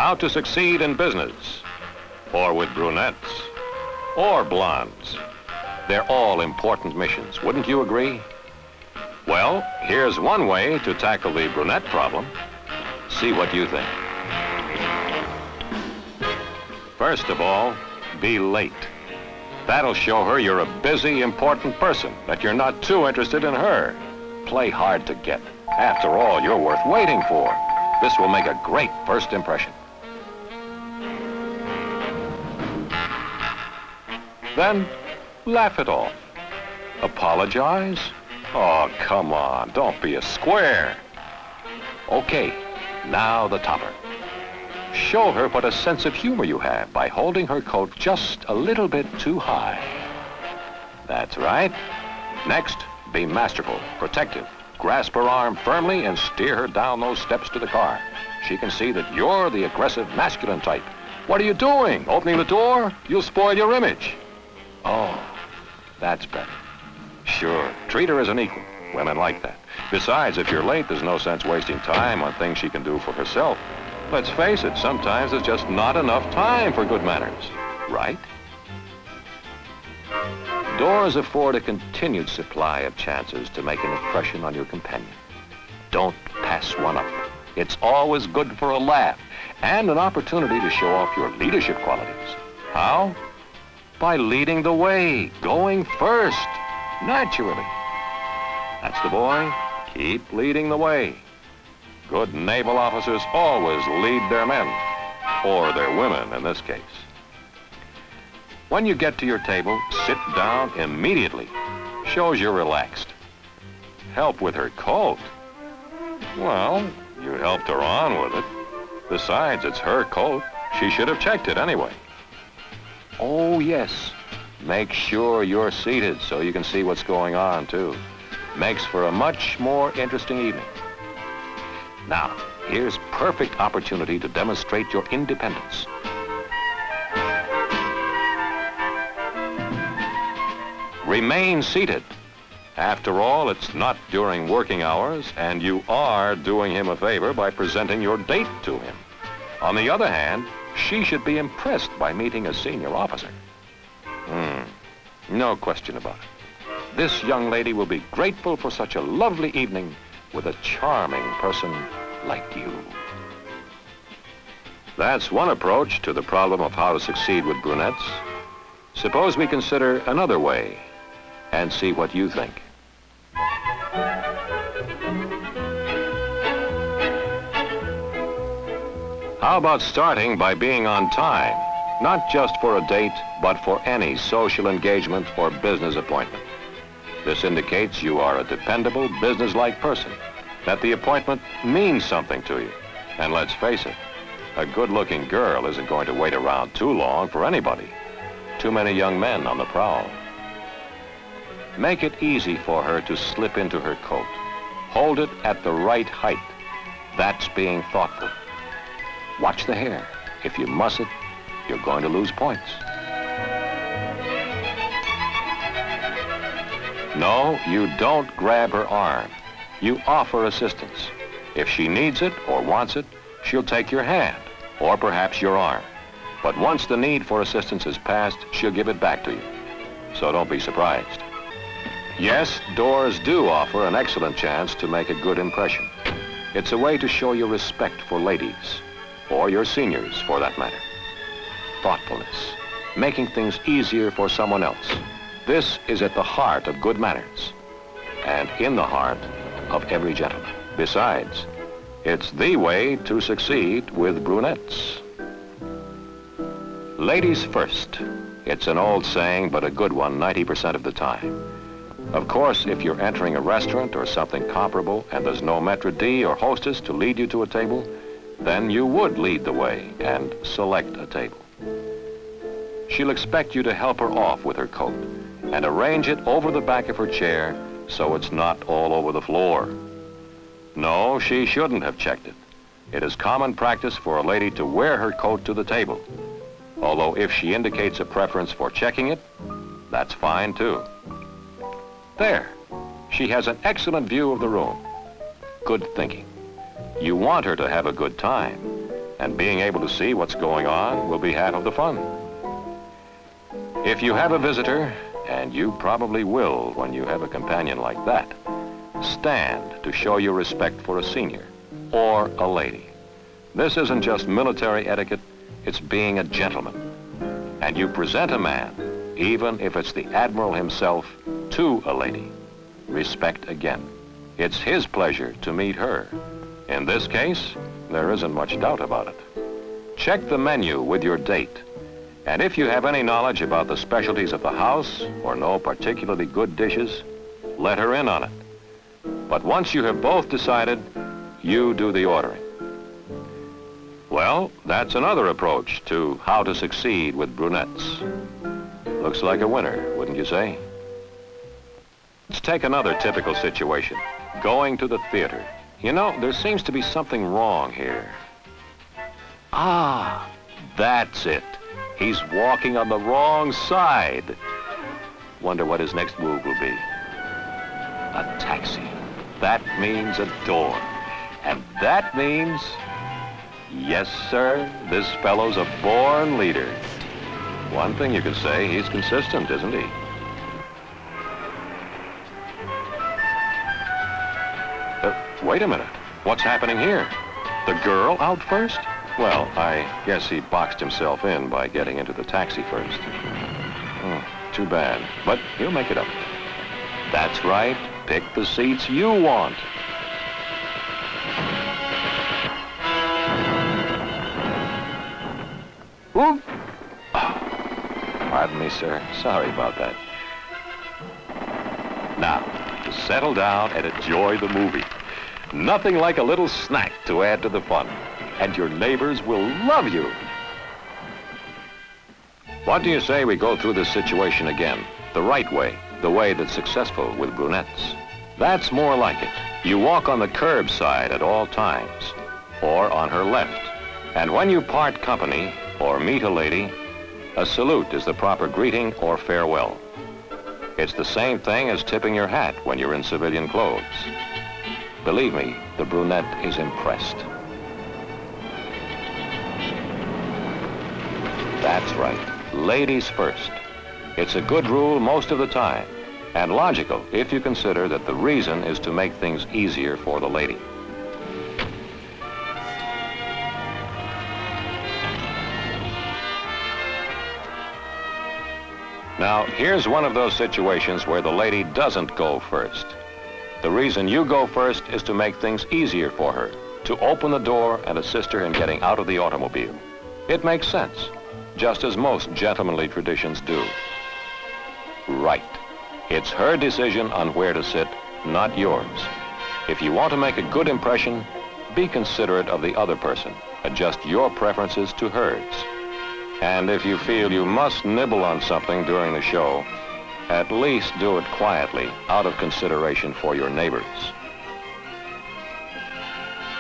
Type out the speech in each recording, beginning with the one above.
How to succeed in business, or with brunettes, or blondes. They're all important missions, wouldn't you agree? Well, here's one way to tackle the brunette problem. See what you think. First of all, be late. That'll show her you're a busy, important person, that you're not too interested in her. Play hard to get. After all, you're worth waiting for. This will make a great first impression. Then, laugh it off. Apologize? Oh, come on, don't be a square. Okay, now the topper. Show her what a sense of humor you have by holding her coat just a little bit too high. That's right. Next, be masterful, protective. Grasp her arm firmly and steer her down those steps to the car. She can see that you're the aggressive masculine type. What are you doing? Opening the door? You'll spoil your image. Oh, that's better. Sure, treat her as an equal. Women like that. Besides, if you're late, there's no sense wasting time on things she can do for herself. Let's face it, sometimes there's just not enough time for good manners, right? Doors afford a continued supply of chances to make an impression on your companion. Don't pass one up. It's always good for a laugh and an opportunity to show off your leadership qualities. How? By leading the way, going first, naturally. That's the boy. Keep leading the way. Good naval officers always lead their men, or their women in this case. When you get to your table, sit down immediately. Shows you're relaxed. Help with her coat. Well, you helped her on with it. Besides, it's her coat. She should have checked it anyway. Oh, yes. Make sure you're seated so you can see what's going on, too. Makes for a much more interesting evening. Now, here's perfect opportunity to demonstrate your independence. Remain seated. After all, it's not during working hours, and you are doing him a favor by presenting your date to him. On the other hand, she should be impressed by meeting a senior officer. No question about it. This young lady will be grateful for such a lovely evening with a charming person like you. That's one approach to the problem of how to succeed with brunettes. Suppose we consider another way and see what you think. How about starting by being on time, not just for a date, but for any social engagement or business appointment? This indicates you are a dependable, businesslike person, that the appointment means something to you. And let's face it, a good-looking girl isn't going to wait around too long for anybody. Too many young men on the prowl. Make it easy for her to slip into her coat. Hold it at the right height. That's being thoughtful. Watch the hair. If you muss it, you're going to lose points. No, you don't grab her arm. You offer assistance. If she needs it or wants it, she'll take your hand, or perhaps your arm. But once the need for assistance is past, she'll give it back to you. So don't be surprised. Yes, doors do offer an excellent chance to make a good impression. It's a way to show your respect for ladies, or your seniors for that matter. Thoughtfulness, making things easier for someone else. This is at the heart of good manners, and in the heart of every gentleman. Besides, it's the way to succeed with brunettes. Ladies first. It's an old saying, but a good one 90% of the time. Of course, if you're entering a restaurant or something comparable and there's no maitre d' or hostess to lead you to a table, then you would lead the way and select a table. She'll expect you to help her off with her coat and arrange it over the back of her chair so it's not all over the floor. No, she shouldn't have checked it. It is common practice for a lady to wear her coat to the table. Although if she indicates a preference for checking it, that's fine too. There, she has an excellent view of the room. Good thinking. You want her to have a good time. and being able to see what's going on will be half of the fun. If you have a visitor, and you probably will when you have a companion like that, stand to show your respect for a senior or a lady. This isn't just military etiquette, it's being a gentleman. And you present a man, even if it's the Admiral himself, to a lady. Respect again. It's his pleasure to meet her. In this case, there isn't much doubt about it. Check the menu with your date. And if you have any knowledge about the specialties of the house or know particularly good dishes, let her in on it. But once you have both decided, you do the ordering. Well, that's another approach to how to succeed with brunettes. Looks like a winner, wouldn't you say? Let's take another typical situation. Going to the theater. You know, there seems to be something wrong here. Ah, that's it. He's walking on the wrong side. Wonder what his next move will be. A taxi. That means a door. And that means... Yes, sir, this fellow's a born leader. One thing you can say, he's consistent, isn't he? Wait a minute. What's happening here? The girl out first? Well, I guess he boxed himself in by getting into the taxi first. Oh, too bad. But he'll make it up. That's right. Pick the seats you want. Whoop! Oh, pardon me, sir. Sorry about that. Now, to settle down and enjoy the movie. Nothing like a little snack to add to the fun. And your neighbors will love you. What do you say we go through this situation again? The right way, the way that's successful with brunettes. That's more like it. You walk on the curb side at all times, or on her left. And when you part company or meet a lady, a salute is the proper greeting or farewell. It's the same thing as tipping your hat when you're in civilian clothes. Believe me, the brunette is impressed. That's right. Ladies first. It's a good rule most of the time, and logical if you consider that the reason is to make things easier for the lady. Now, here's one of those situations where the lady doesn't go first. The reason you go first is to make things easier for her, to open the door and assist her in getting out of the automobile. It makes sense, just as most gentlemanly traditions do. Right. It's her decision on where to sit, not yours. If you want to make a good impression, be considerate of the other person. Adjust your preferences to hers. And if you feel you must nibble on something during the show, at least do it quietly, out of consideration for your neighbors.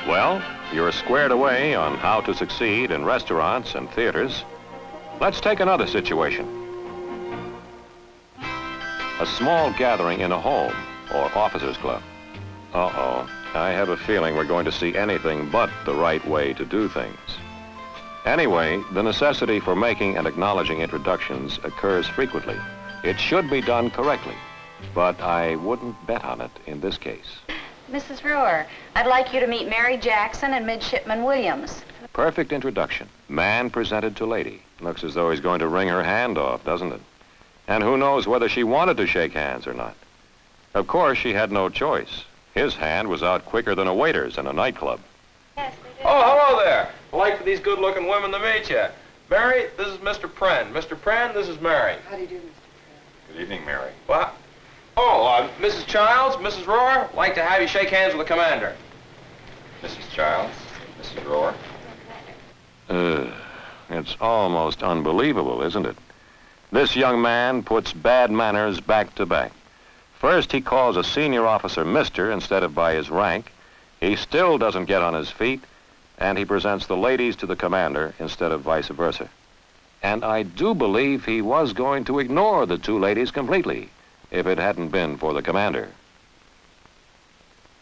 Well, you're squared away on how to succeed in restaurants and theaters. Let's take another situation. A small gathering in a home or officers' club. Uh-oh, I have a feeling we're going to see anything but the right way to do things. Anyway, the necessity for making and acknowledging introductions occurs frequently. It should be done correctly, but I wouldn't bet on it in this case. Mrs. Rohr, I'd like you to meet Mary Jackson and Midshipman Williams. Perfect introduction. Man presented to lady. Looks as though he's going to wring her hand off, doesn't it? And who knows whether she wanted to shake hands or not. Of course, she had no choice. His hand was out quicker than a waiter's in a nightclub. Yes, we do. Oh, hello there. I'd like for these good-looking women to meet you. Mary, this is Mr. Pren. Mr. Pren, this is Mary. How do you do, Mr. Pren? Good evening, Mary. What? Oh, Mrs. Childs, Mrs. Rohr, like to have you shake hands with the commander. Mrs. Childs, Mrs. Rohr. It's almost unbelievable, isn't it? This young man puts bad manners back to back. First, he calls a senior officer Mr. instead of by his rank. He still doesn't get on his feet, and he presents the ladies to the commander instead of vice versa. And I do believe he was going to ignore the two ladies completely, if it hadn't been for the commander.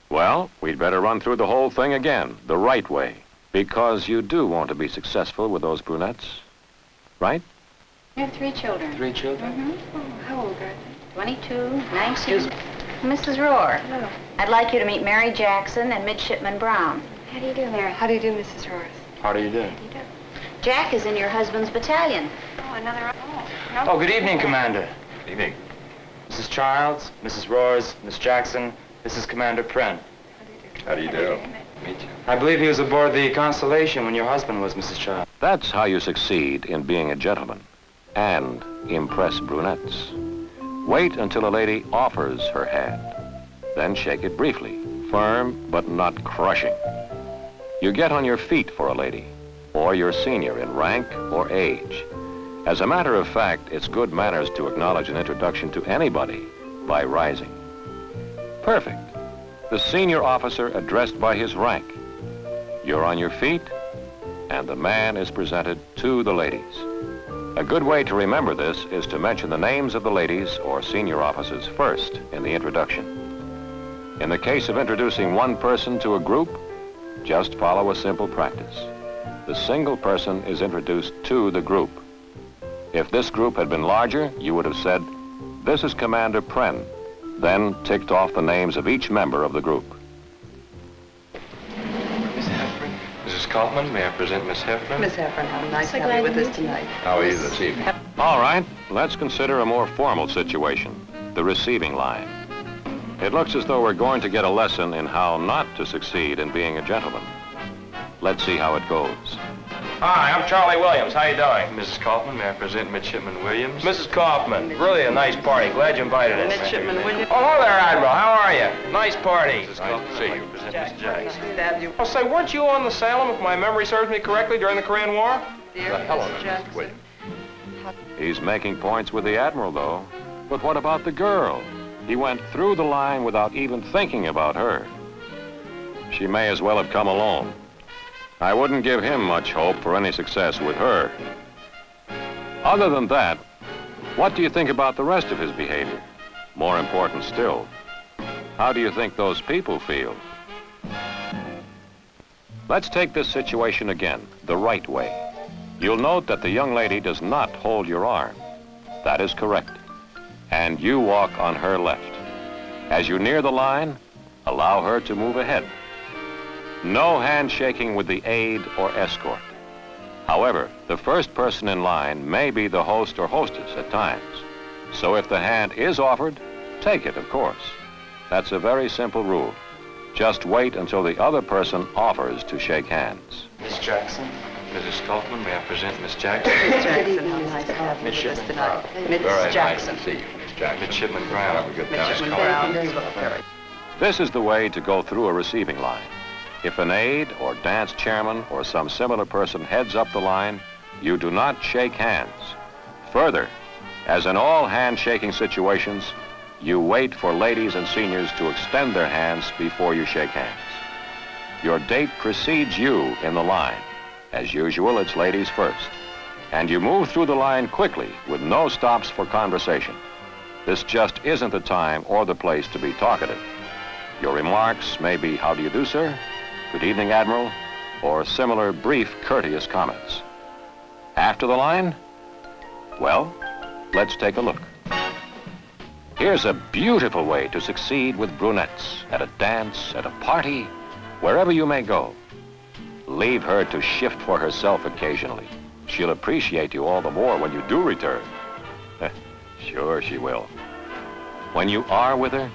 Well, we'd better run through the whole thing again, the right way, Because you do want to be successful with those brunettes, right? We have 3 children. 3 children? Mm-hmm. Oh, how old are they? 22, 19. Mrs. Rohr, Hello. I'd like you to meet Mary Jackson and Midshipman Brown. How do you do, Mary? How do you do, Mrs. Rohr? How do you do? How do you do? Jack is in your husband's battalion. Oh, another... Oh, Oh, good evening, Commander. Good evening. Mrs. Childs, Mrs. Roars, Miss Jackson, this is Commander Pren. How do you do? Meet you. I believe he was aboard the Constellation when your husband was, Mrs. Childs. That's how you succeed in being a gentleman and impress brunettes. Wait until a lady offers her hand. Then shake it briefly, firm but not crushing. You get on your feet for a lady, or your senior in rank or age. As a matter of fact, it's good manners to acknowledge an introduction to anybody by rising. Perfect. The senior officer addressed by his rank. You're on your feet, and the man is presented to the ladies. A good way to remember this is to mention the names of the ladies or senior officers first in the introduction. In the case of introducing one person to a group, just follow a simple practice. The single person is introduced to the group. If this group had been larger, you would have said, "This is Commander Pren," then ticked off the names of each member of the group. Miss Heffron. Mrs. Kaufman, may I present Miss Heffron? Miss Heffron, how nice So to have you glad with to us meet you. tonight. How are you this evening? All right, let's consider a more formal situation, the receiving line. It looks as though we're going to get a lesson in how not to succeed in being a gentleman. Let's see how it goes. Hi, I'm Charlie Williams. How you doing? Mrs. Kaufman, may I present Midshipman Williams? Mrs. Kaufman, really a nice party. Glad you invited us. Midshipman Williams. Oh, hello there, Admiral. How are you? Nice party. Mrs. Kaufman, see I'd you. like to present Miss Jackson. Oh, say, weren't you on the Salem, if my memory serves me correctly, during the Korean War? Dear The hell of Mrs. it, Jackson. wait. He's making points with the Admiral, though. But what about the girl? He went through the line without even thinking about her. She may as well have come alone. I wouldn't give him much hope for any success with her. Other than that, what do you think about the rest of his behavior? More important still, how do you think those people feel? Let's take this situation again, the right way. You'll note that the young lady does not hold your arm. That is correct. And you walk on her left. As you near the line, allow her to move ahead. No handshaking with the aide or escort. However, the first person in line may be the host or hostess at times. So if the hand is offered, take it, of course. That's a very simple rule. Just wait until the other person offers to shake hands. Miss Jackson. Mrs. Kaufman, may I present Miss Jackson? Miss Jackson, how nice to have you with us tonight. Very Miss nice Jackson. to see you, Miss Jackson. Midshipman Brown. Have a good time. Midshipman Brown. Very This is the way to go through a receiving line. If an aide or dance chairman or some similar person heads up the line, you do not shake hands. Further, as in all handshaking situations, you wait for ladies and seniors to extend their hands before you shake hands. Your date precedes you in the line. As usual, it's ladies first. And you move through the line quickly with no stops for conversation. This just isn't the time or the place to be talkative. Your remarks may be, "How do you do, sir?" "Good evening, Admiral," or similar brief, courteous comments. After the line? Well, let's take a look. Here's a beautiful way to succeed with brunettes at a dance, at a party, wherever you may go. Leave her to shift for herself occasionally. She'll appreciate you all the more when you do return. Sure she will. When you are with her,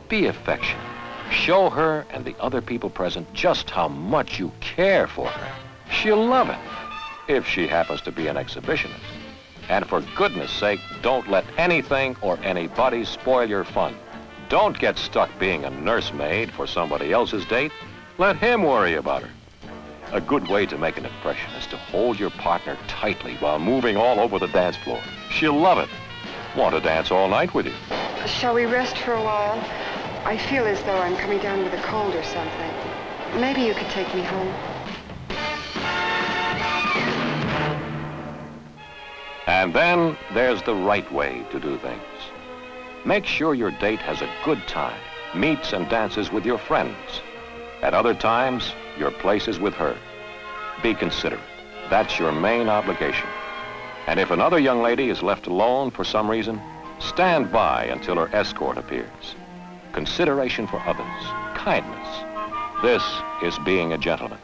be affectionate. Show her and the other people present just how much you care for her. She'll love it, if she happens to be an exhibitionist. And for goodness sake, don't let anything or anybody spoil your fun. Don't get stuck being a nursemaid for somebody else's date. Let him worry about her. A good way to make an impression is to hold your partner tightly while moving all over the dance floor. She'll love it. Want to dance all night with you. Shall we rest for a while? I feel as though I'm coming down with a cold or something. Maybe you could take me home. And then there's the right way to do things. Make sure your date has a good time, meets and dances with your friends. At other times, your place is with her. be considerate. That's your main obligation. And if another young lady is left alone for some reason, stand by until her escort appears. Consideration for others, kindness. This is being a gentleman.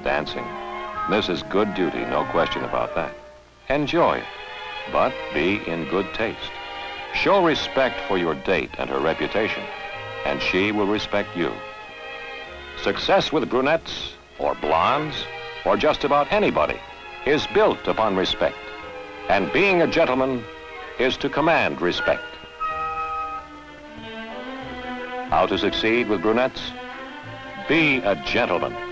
Dancing. This is good duty, no question about that. Enjoy it, but be in good taste. Show respect for your date and her reputation, and she will respect you. Success with brunettes, or blondes, or just about anybody, is built upon respect. And being a gentleman is to command respect. How to succeed with brunettes? Be a gentleman.